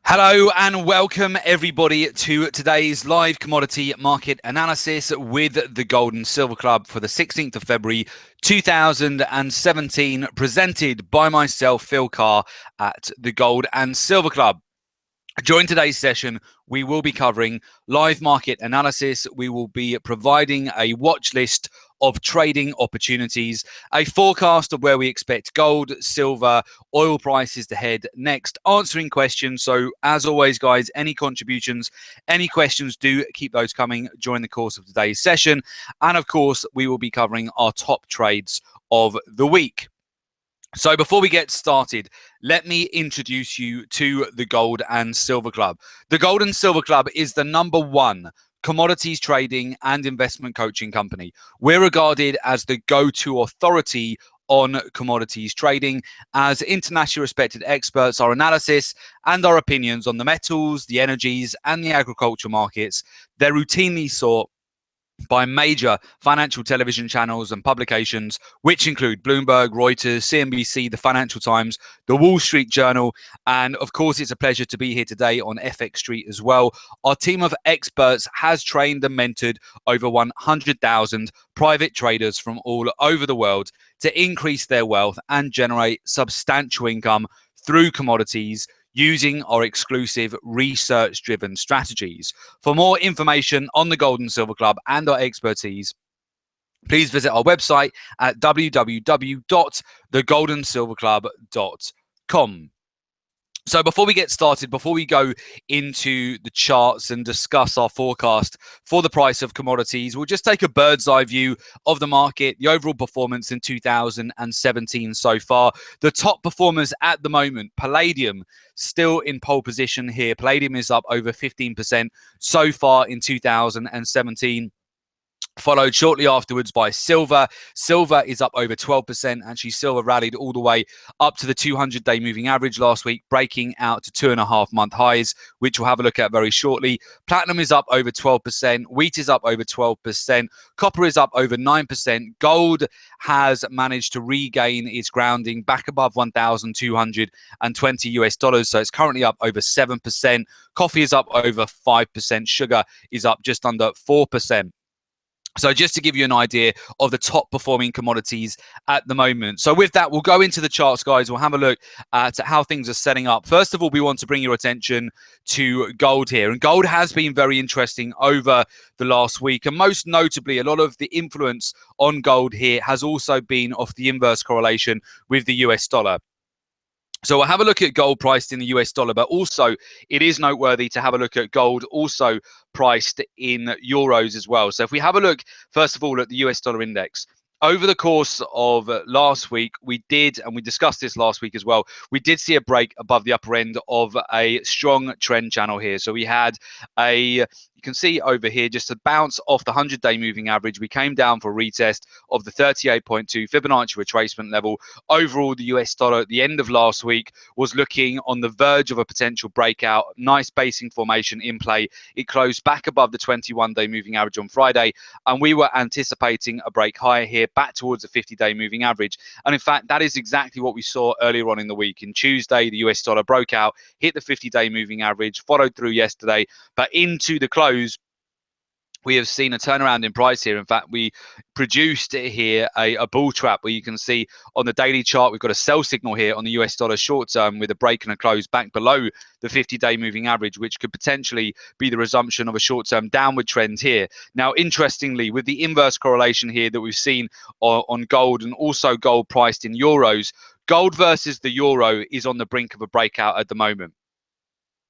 Hello and welcome everybody to today's live commodity market analysis with the Gold and Silver Club for the 16th of February 2017, presented by myself, Phil Carr, at the Gold and Silver Club. During today's session, we will be covering live market analysis. We will be providing a watch list of trading opportunities, a forecast of where we expect gold, silver, oil prices to head next, answering questions. So as always, guys, any contributions, any questions, do keep those coming during the course of today's session. And of course, we will be covering our top trades of the week. So before we get started, let me introduce you to the Gold and Silver Club. The Gold and Silver Club is the #1 commodities trading and investment coaching company. We're regarded as the go-to authority on commodities trading. As internationally respected experts, our analysis and our opinions on the metals, the energies, and the agricultural markets, they're routinely sought by major financial television channels and publications, which include Bloomberg, Reuters, CNBC, the Financial Times, the Wall Street Journal, and of course, it's a pleasure to be here today on FX Street as well. Our team of experts has trained and mentored over 100,000 private traders from all over the world to increase their wealth and generate substantial income through commodities, using our exclusive research-driven strategies. For more information on the Gold and Silver Club and our expertise, please visit our website at www.thegoldensilverclub.com. So before we get started, before we go into the charts and discuss our forecast for the price of commodities, we'll just take a bird's eye view of the market, the overall performance in 2017 so far. The top performers at the moment, Palladium, still in pole position here. Palladium is up over 15% so far in 2017. Followed shortly afterwards by silver. Silver is up over 12%. Actually, silver rallied all the way up to the 200-day moving average last week, breaking out to 2.5-month highs, which we'll have a look at very shortly. Platinum is up over 12%. Wheat is up over 12%. Copper is up over 9%. Gold has managed to regain its grounding back above 1,220 US dollars. So it's currently up over 7%. Coffee is up over 5%. Sugar is up just under 4%. So just to give you an idea of the top performing commodities at the moment. So with that, we'll go into the charts, guys. We'll have a look at how things are setting up. First of all, we want to bring your attention to gold here. And gold has been very interesting over the last week. And most notably, a lot of the influence on gold here has also been off the inverse correlation with the US dollar. So we'll have a look at gold priced in the US dollar, but also it is noteworthy to have a look at gold also priced in euros as well. So if we have a look, first of all, at the US dollar index, over the course of last week, we did, and we discussed this last week as well, we did see a break above the upper end of a strong trend channel here. So we had you can see over here, just a bounce off the 100-day moving average. We came down for a retest of the 38.2 Fibonacci retracement level. Overall, the US dollar at the end of last week was looking on the verge of a potential breakout. Nice basing formation in play. It closed back above the 21-day moving average on Friday, and we were anticipating a break higher here, back towards the 50-day moving average. And in fact, that is exactly what we saw earlier on in the week. In Tuesday, the US dollar broke out, hit the 50-day moving average, followed through yesterday, but into the close, we have seen a turnaround in price here. In fact, we produced here a bull trap where you can see on the daily chart, we've got a sell signal here on the US dollar short term with a break and a close back below the 50-day moving average, which could potentially be the resumption of a short-term downward trend here. Now, interestingly, with the inverse correlation here that we've seen on gold and also gold priced in euros, gold versus the euro is on the brink of a breakout at the moment.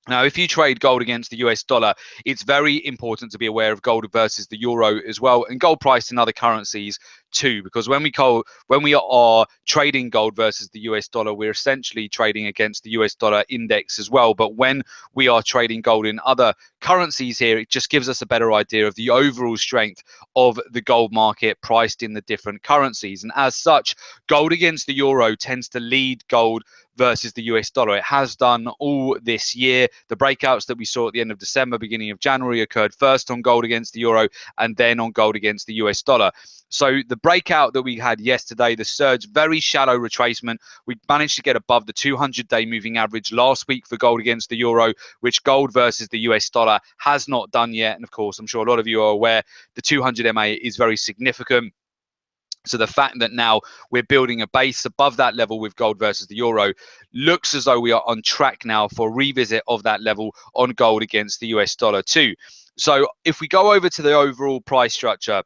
Now, if you trade gold against the US dollar, it's very important to be aware of gold versus the euro as well, and gold priced in other currencies too, because when we are trading gold versus the US dollar, we're essentially trading against the US dollar index as well. But when we are trading gold in other currencies here, it just gives us a better idea of the overall strength of the gold market priced in the different currencies. And as such, gold against the euro tends to lead gold versus the US dollar. It has done all this year. The breakouts that we saw at the end of December, beginning of January, occurred first on gold against the euro and then on gold against the US dollar. So the breakout that we had yesterday, the surge, very shallow retracement. We managed to get above the 200-day moving average last week for gold against the euro, which gold versus the US dollar has not done yet. And of course, I'm sure a lot of you are aware the 200 MA is very significant. So the fact that now we're building a base above that level with gold versus the euro looks as though we are on track now for a revisit of that level on gold against the US dollar too. So if we go over to the overall price structure,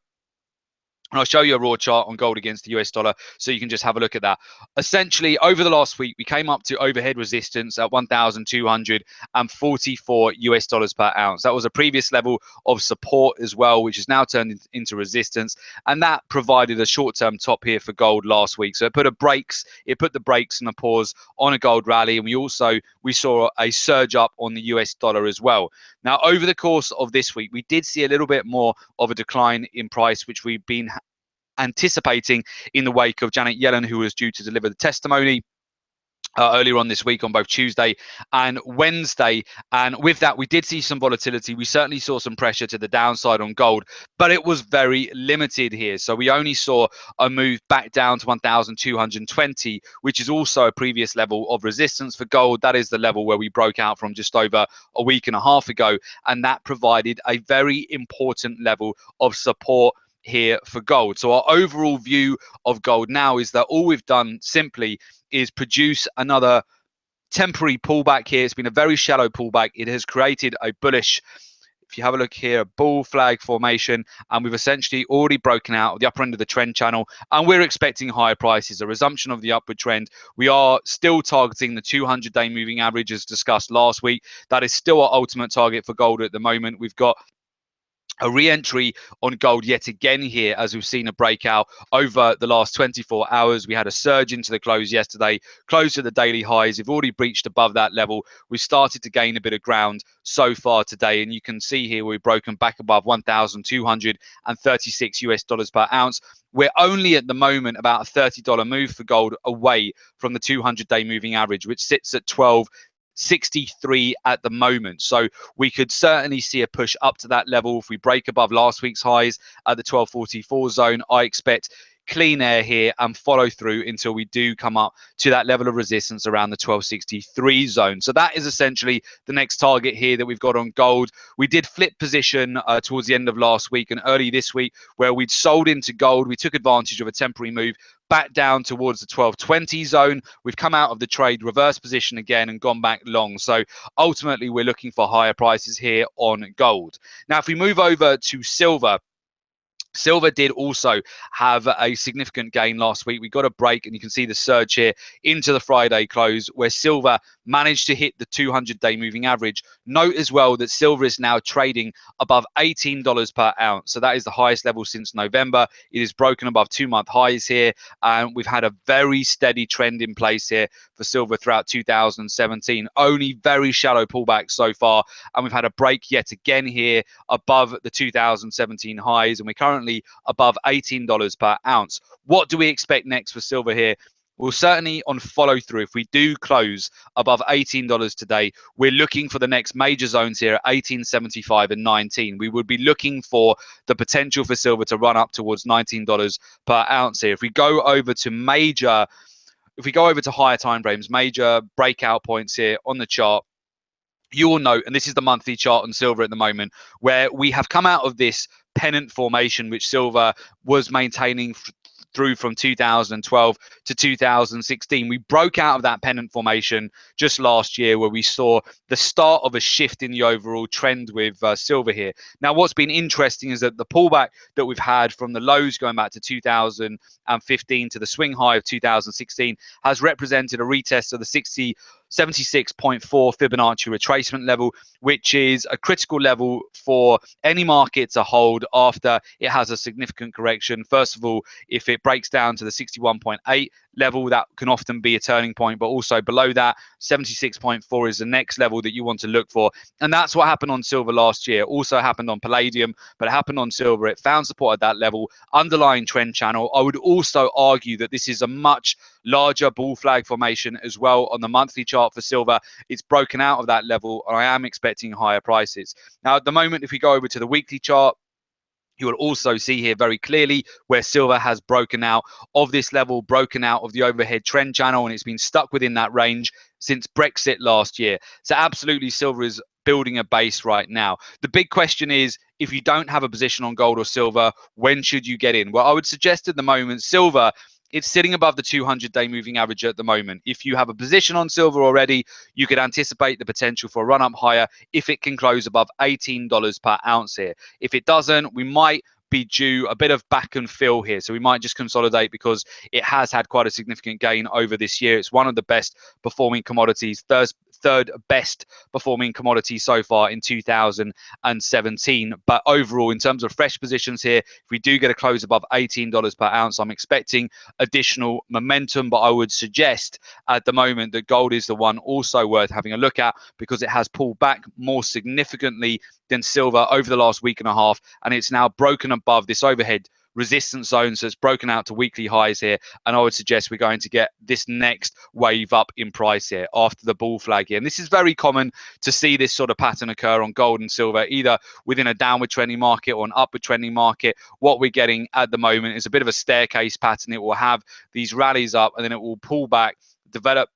and I'll show you a raw chart on gold against the US dollar so you can just have a look at that. Essentially, over the last week, we came up to overhead resistance at 1,244 US dollars per ounce. That was a previous level of support as well, which has now turned into resistance. And that provided a short-term top here for gold last week. So it put the brakes and a pause on a gold rally. And we saw a surge up on the US dollar as well. Now, over the course of this week, we did see a little bit more of a decline in price, which we've been anticipating in the wake of Janet Yellen, who was due to deliver the testimony earlier on this week on both Tuesday and Wednesday. And with that, we did see some volatility. We certainly saw some pressure to the downside on gold, but it was very limited here. So we only saw a move back down to 1,220, which is also a previous level of resistance for gold. That is the level where we broke out from just over a week and a half ago. And that provided a very important level of support here for gold. So our overall view of gold now is that all we've done simply is produce another temporary pullback here. It's been a very shallow pullback. It has created a bullish, if you have a look here, a bull flag formation, and we've essentially already broken out of the upper end of the trend channel, and we're expecting higher prices, a resumption of the upward trend. We are still targeting the 200-day moving average as discussed last week. That is still our ultimate target for gold at the moment. We've got a re-entry on gold yet again here, as we've seen a breakout over the last 24 hours. We had a surge into the close yesterday, close to the daily highs. We've already breached above that level. We've started to gain a bit of ground so far today, and you can see here we've broken back above 1,236 US dollars per ounce. We're only at the moment about a $30 move for gold away from the 200-day moving average, which sits at 12.63 at the moment. So we could certainly see a push up to that level if we break above last week's highs at the 12.44 zone. I expect clean air here and follow through until we do come up to that level of resistance around the 12.63 zone. So that is essentially the next target here that we've got on gold. We did flip position towards the end of last week and early this week where we'd sold into gold. We took advantage of a temporary move back down towards the 12.20 zone. We've come out of the trade, reverse position again, and gone back long. So ultimately, we're looking for higher prices here on gold. Now, if we move over to silver, silver did also have a significant gain last week. We got a break, and you can see the surge here into the Friday close where silver managed to hit the 200-day moving average. Note as well that silver is now trading above $18 per ounce. So that is the highest level since November. It is broken above 2-month highs here. And we've had a very steady trend in place here for silver throughout 2017. Only very shallow pullbacks so far. And we've had a break yet again here above the 2017 highs. And we're currently above $18 per ounce. What do we expect next for silver here? Well, certainly on follow through, if we do close above $18 today, we're looking for the next major zones here at 18.75 and 19. We would be looking for the potential for silver to run up towards $19 per ounce here. If we go over to higher time frames, major breakout points here on the chart, you will note, and this is the monthly chart on silver at the moment, where we have come out of this pennant formation, which silver was maintaining through from 2012 to 2016. We broke out of that pennant formation just last year where we saw the start of a shift in the overall trend with silver here. Now, what's been interesting is that the pullback that we've had from the lows going back to 2015 to the swing high of 2016 has represented a retest of the 76.4 Fibonacci retracement level, which is a critical level for any market to hold after it has a significant correction. First of all, if it breaks down to the 61.8 level, that can often be a turning point, but also below that, 76.4 is the next level that you want to look for. And that's what happened on silver last year. Also happened on palladium, but it happened on silver. It found support at that level, underlying trend channel. I would also argue that this is a much larger bull flag formation as well on the monthly chart for silver. It's broken out of that level, and I am expecting higher prices. Now, at the moment, if we go over to the weekly chart, You will also see here very clearly where silver has broken out of this level, broken out of the overhead trend channel, and it's been stuck within that range since Brexit last year. So absolutely, silver is building a base right now. The big question is, if you don't have a position on gold or silver, when should you get in? Well, I would suggest at the moment, silver, it's sitting above the 200-day moving average at the moment. If you have a position on silver already, you could anticipate the potential for a run up higher if it can close above $18 per ounce here. If it doesn't, we might be due a bit of back and fill here. So we might just consolidate because it has had quite a significant gain over this year. It's one of the best performing commodities, third best performing commodity so far in 2017. But overall, in terms of fresh positions here, if we do get a close above $18 per ounce, I'm expecting additional momentum. But I would suggest at the moment that gold is the one also worth having a look at because it has pulled back more significantly than silver over the last week and a half, and it's now broken above this overhead resistance zone, so it's broken out to weekly highs here, and I would suggest we're going to get this next wave up in price here after the bull flag here. And this is very common to see this sort of pattern occur on gold and silver, either within a downward trending market or an upward trending market. What we're getting at the moment is a bit of a staircase pattern. It will have these rallies up and then it will pull back, develop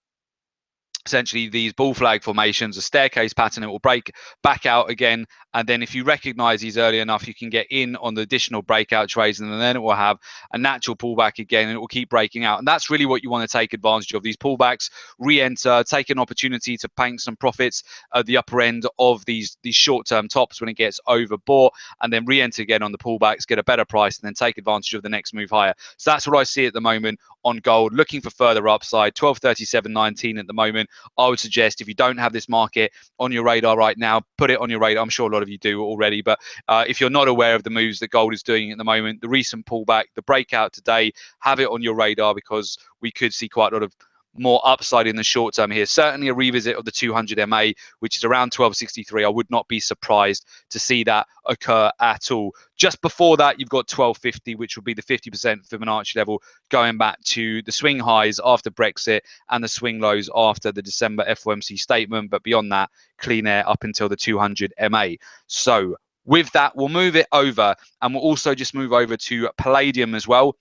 essentially these bull flag formations, a staircase pattern. It will break back out again, and then if you recognize these early enough, you can get in on the additional breakout trades, and then it will have a natural pullback again, and it will keep breaking out. And that's really what you want to take advantage of, these pullbacks, re-enter, take an opportunity to bank some profits at the upper end of these short-term tops when it gets overbought, and then re-enter again on the pullbacks, get a better price, and then take advantage of the next move higher. So that's what I see at the moment on gold, looking for further upside. 1237.19 at the moment. I would suggest, if you don't have this market on your radar right now, put it on your radar. I'm sure a lot of you do already, but if you're not aware of the moves that gold is doing at the moment, the recent pullback, the breakout today, have it on your radar because we could see quite a lot of more upside in the short term here. Certainly a revisit of the 200 MA, which is around 1263. I would not be surprised to see that occur at all. Just before that, you've got 1250, which will be the 50% Fibonacci level, going back to the swing highs after Brexit and the swing lows after the December FOMC statement. But beyond that, clean air up until the 200 MA. So with that, we'll move it over, and we'll also just move over to Palladium as well.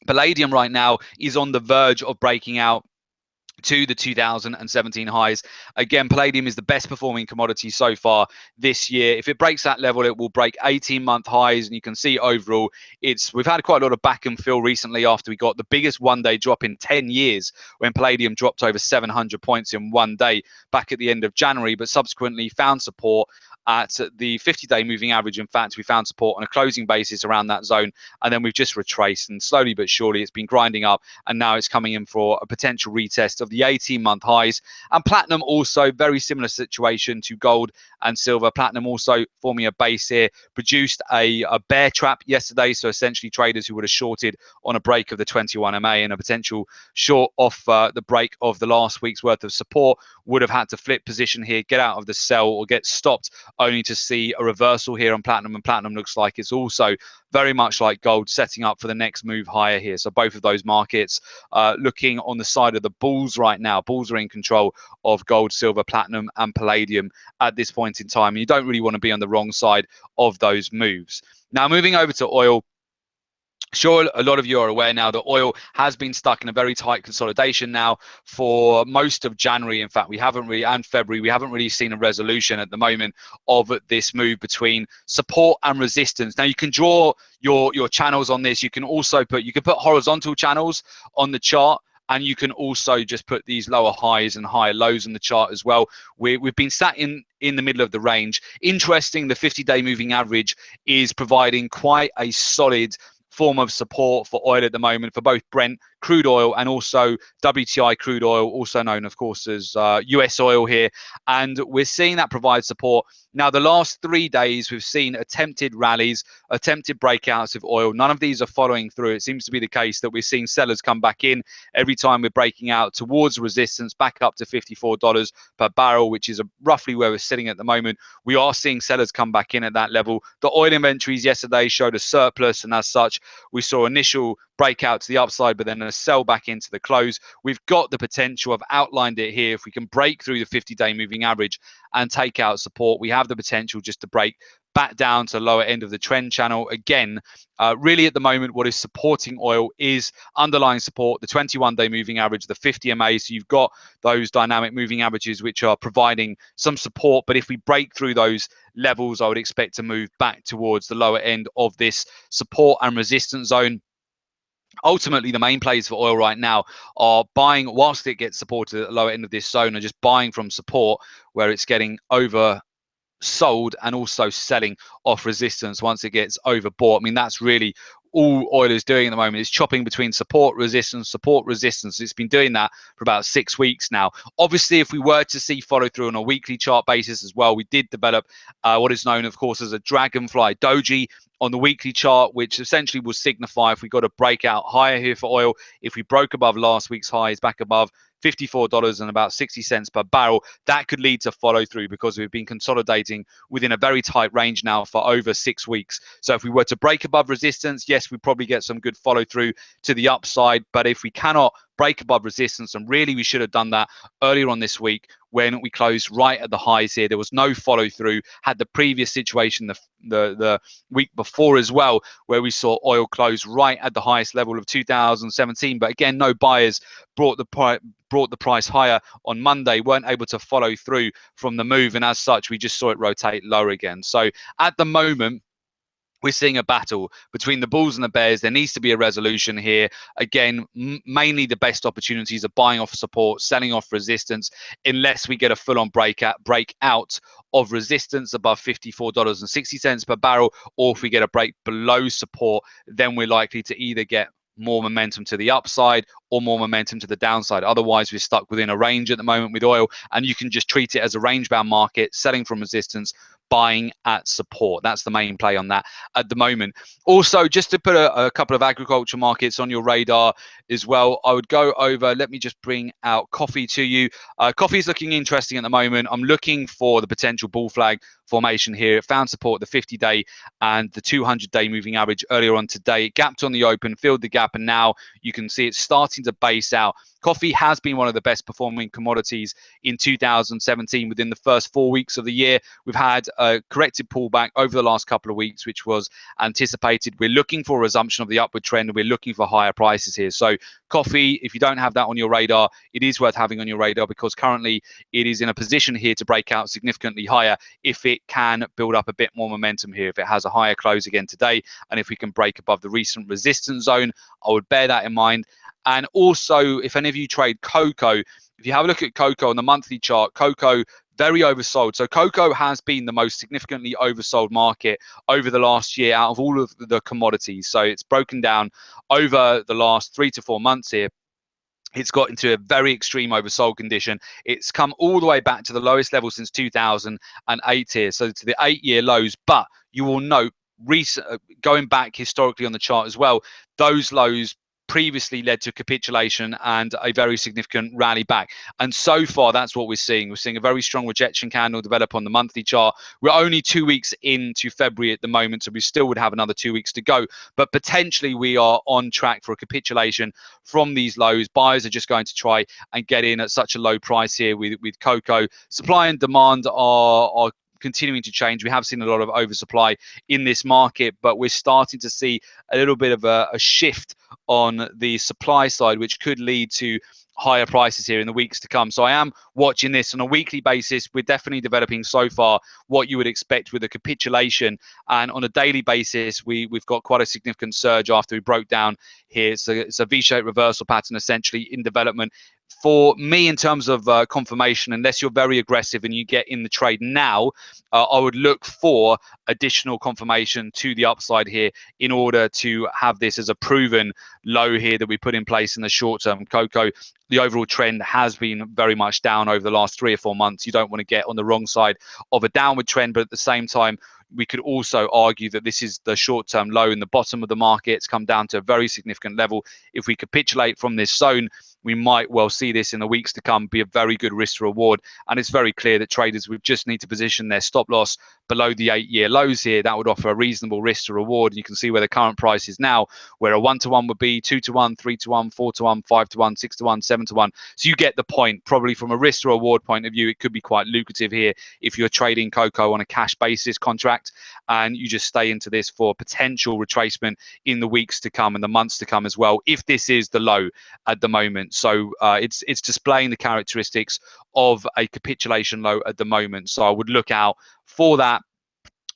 Palladium right now is on the verge of breaking out to the 2017 highs. Again, Palladium is the best performing commodity so far this year. If it breaks that level, it will break 18-month highs, and you can see overall we've had quite a lot of back and fill recently after we got the biggest one-day drop in 10 years when Palladium dropped over 700 points in one day back at the end of January, but subsequently found support at the 50-day moving average. In fact, we found support on a closing basis around that zone, and then we've just retraced, and slowly but surely it's been grinding up, and now it's coming in for a potential retest of the 18-month highs. And platinum also, very similar situation to gold and silver. Platinum also forming a base here, produced a bear trap yesterday, so essentially traders who would have shorted on a break of the 21 MA and a potential short off the break of the last week's worth of support would have had to flip position here, get out of the sell or get stopped, only to see a reversal here on platinum. And platinum looks like it's also very much like gold, setting up for the next move higher here. So both of those markets looking on the side of the bulls right now. Bulls are in control of gold, silver, platinum and palladium at this point in time. And you don't really want to be on the wrong side of those moves. Now, moving over to oil. Sure, a lot of you are aware now that oil has been stuck in a very tight consolidation now for most of January. In fact, we haven't really, and February, we haven't really seen a resolution at the moment of this move between support and resistance. Now, you can draw your channels on this. You can also put horizontal channels on the chart, and you can also just put these lower highs and higher lows on the chart as well. We've been sat in the middle of the range. Interesting, the 50-day moving average is providing quite a solid form of support for oil at the moment for both Brent crude oil and also WTI crude oil, also known, of course, as US oil here. And we're seeing that provide support. Now, the last 3 days, we've seen attempted rallies, attempted breakouts of oil. None of these are following through. It seems to be the case that we're seeing sellers come back in every time we're breaking out towards resistance, back up to $54 per barrel, which is roughly where we're sitting at the moment. We are seeing sellers come back in at that level. The oil inventories yesterday showed a surplus, and as such, we saw initial breakout to the upside, but then a sell back into the close. We've got the potential, I've outlined it here. If we can break through the 50-day moving average and take out support, we have the potential just to break back down to the lower end of the trend channel. Again, really at the moment, what is supporting oil is underlying support, the 21-day moving average, the 50 MA. So you've got those dynamic moving averages which are providing some support. But if we break through those levels, I would expect to move back towards the lower end of this support and resistance zone. Ultimately, the main plays for oil right now are buying whilst it gets supported at the lower end of this zone, and just buying from support where it's getting over sold, and also selling off resistance once it gets overbought. I mean, that's really all oil is doing at the moment, is chopping between support, resistance, support, resistance. It's been doing that for about 6 weeks now. Obviously, if we were to see follow through on a weekly chart basis as well, we did develop what is known, of course, as a dragonfly doji on the weekly chart, which essentially will signify if we got a breakout higher here for oil. If we broke above last week's highs, back above $54 and about 60 cents per barrel, that could lead to follow through, because we've been consolidating within a very tight range now for over 6 weeks. So if we were to break above resistance, yes, we probably get some good follow through to the upside. But if we cannot break above resistance, and really we should have done that earlier on this week when we closed right at the highs here, there was no follow through. Had the previous situation the week before as well, where we saw oil close right at the highest level of 2017, but again, no buyers brought the price higher on Monday, weren't able to follow through from the move, and as such we just saw it rotate lower again. So at the moment, we're seeing a battle between the bulls and the bears. There needs to be a resolution here. Again, mainly the best opportunities are buying off support, selling off resistance, unless we get a full-on breakout of resistance above $54.60 per barrel, or if we get a break below support, then we're likely to either get more momentum to the upside or more momentum to the downside. Otherwise, we're stuck within a range at the moment with oil, and you can just treat it as a range-bound market, selling from resistance, buying at support. That's the main play on that at the moment. Also, just to put a couple of agriculture markets on your radar as well, I would go over, let me just bring out coffee to you. Coffee is looking interesting at the moment. I'm looking for the potential bull flag formation here. It found support the 50-day and the 200-day moving average earlier on today. It gapped on the open, filled the gap, and now you can see it's starting to base out. Coffee has been one of the best performing commodities in 2017 within the first 4 weeks of the year. We've had a corrected pullback over the last couple of weeks, which was anticipated. We're looking for a resumption of the upward trend, and we're looking for higher prices here. So coffee, if you don't have that on your radar, it is worth having on your radar, because currently it is in a position here to break out significantly higher if it can build up a bit more momentum here. If it has a higher close again today, and if we can break above the recent resistance zone, I would bear that in mind. And also, if any of you trade cocoa, if you have a look at cocoa on the monthly chart, cocoa very oversold. So cocoa has been the most significantly oversold market over the last year out of all of the commodities. So it's broken down over the last 3 to 4 months here. It's got into a very extreme oversold condition. It's come all the way back to the lowest level since 2008 here, so to the 8-year lows. But you will note, going back historically on the chart as well, those lows previously led to capitulation and a very significant rally back. And so far, that's what we're seeing. We're seeing a very strong rejection candle develop on the monthly chart. We're only 2 weeks into February at the moment, so we still would have another 2 weeks to go. But potentially, we are on track for a capitulation from these lows. Buyers are just going to try and get in at such a low price here with cocoa. Supply and demand are continuing to change. We have seen a lot of oversupply in this market, but we're starting to see a little bit of a shift on the supply side, which could lead to higher prices here in the weeks to come. So I am watching this on a weekly basis. We're definitely developing so far what you would expect with a capitulation, and on a daily basis we've got quite a significant surge after we broke down here. So it's a V-shaped reversal pattern essentially in development. For me, in terms of confirmation, unless you're very aggressive and you get in the trade now, I would look for additional confirmation to the upside here in order to have this as a proven low here that we put in place in the short term. Cocoa, the overall trend has been very much down over the last 3 or 4 months. You don't want to get on the wrong side of a downward trend, but at the same time, we could also argue that this is the short-term low in the bottom of the market. It's come down to a very significant level. If we capitulate from this zone, we might well see this in the weeks to come be a very good risk to reward. And it's very clear that traders would just need to position their stop loss below the 8-year lows here. That would offer a reasonable risk to reward. And you can see where the current price is now, where a 1-to-1 would be 2-to-1, 3-to-1, 4-to-1, 5-to-1, 6-to-1, 7-to-1. So you get the point. Probably from a risk to reward point of view, it could be quite lucrative here if you're trading cocoa on a cash basis contract and you just stay into this for potential retracement in the weeks to come and the months to come as well, if this is the low at the moment. So it's displaying the characteristics of a capitulation low at the moment. So I would look out for that,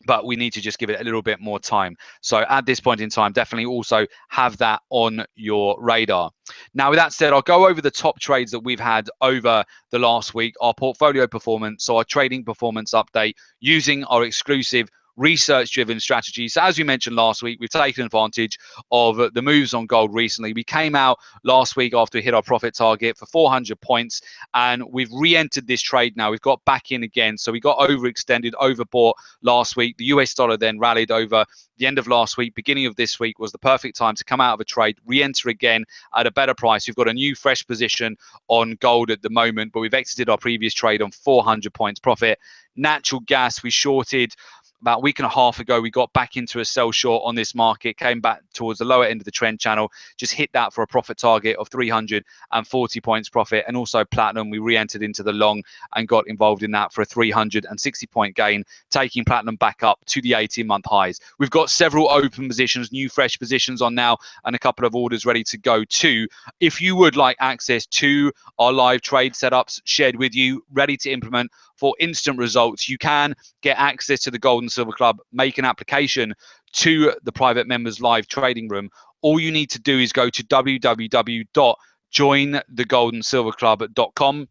but we need to just give it a little bit more time. So at this point in time, definitely also have that on your radar. Now, with that said, I'll go over the top trades that we've had over the last week, our portfolio performance, so our trading performance update using our exclusive research-driven strategy. So as we mentioned last week, we've taken advantage of the moves on gold recently. We came out last week after we hit our profit target for 400 points, and we've re-entered this trade now. We've got back in again. So we got overextended, overbought last week. The US dollar then rallied over the end of last week. Beginning of this week was the perfect time to come out of a trade, re-enter again at a better price. We've got a new fresh position on gold at the moment, but we've exited our previous trade on 400 points profit. Natural gas, we shorted about a week and a half ago. We got back into a sell short on this market, came back towards the lower end of the trend channel, just hit that for a profit target of 340 points profit. And also platinum, we re-entered into the long and got involved in that for a 360 point gain, taking platinum back up to the 18-month highs. We've got several open positions, new fresh positions on now, and a couple of orders ready to go too. If you would like access to our live trade setups shared with you, ready to implement for instant results, you can get access to the Gold and Silver Club, make an application to the private members live trading room. All you need to do is go to www.jointhegoldandsilverclub.com,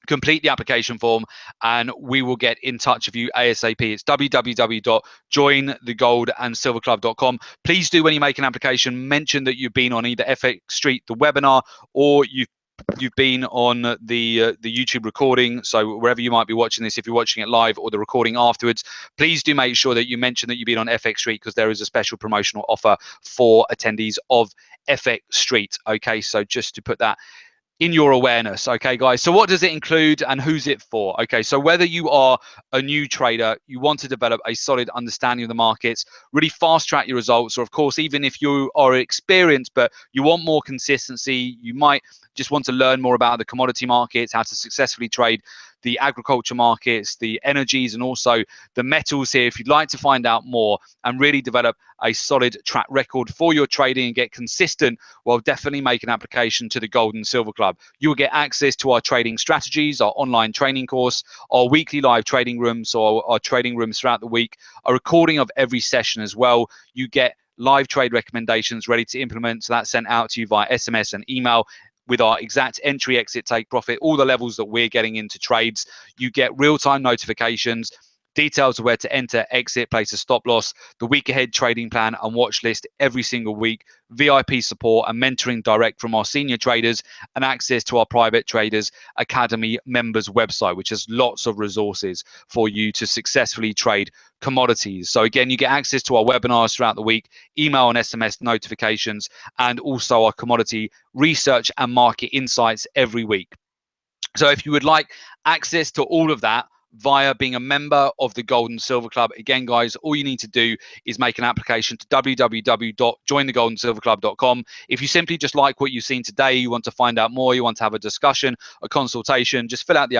complete the application form, and we will get in touch with you ASAP. It's www.jointhegoldandsilverclub.com. Please do, when you make an application, mention that you've been on either FX Street, the webinar, or you've been on the YouTube recording. So wherever you might be watching this, if you're watching it live or the recording afterwards, please do make sure that you mention that you've been on FX Street, because there is a special promotional offer for attendees of FX Street. Okay, so just to put that in your awareness. Okay, guys, so what does it include and who's it for? Okay, so whether you are a new trader, you want to develop a solid understanding of the markets, really fast track your results, or of course, even if you are experienced but you want more consistency, you might just want to learn more about the commodity markets, how to successfully trade the agriculture markets, the energies, and also the metals here. If you'd like to find out more and really develop a solid track record for your trading and get consistent, well, definitely make an application to the Gold and Silver Club. You will get access to our trading strategies, our online training course, our weekly live trading rooms, or our trading rooms throughout the week, a recording of every session as well. You get live trade recommendations ready to implement, so that's sent out to you via SMS and email with our exact entry, exit, take profit, all the levels that we're getting into trades. You get real-time notifications, details of where to enter, exit, place a stop loss, the week ahead trading plan and watch list every single week, VIP support and mentoring direct from our senior traders, and access to our private traders academy members website, which has lots of resources for you to successfully trade commodities. So again, you get access to our webinars throughout the week, email and SMS notifications, and also our commodity research and market insights every week. So if you would like access to all of that via being a member of the Gold and Silver Club, again, guys, all you need to do is make an application to www.jointhegoldandsilverclub.com. If you simply just like what you've seen today, you want to find out more, you want to have a discussion, a consultation, just fill out the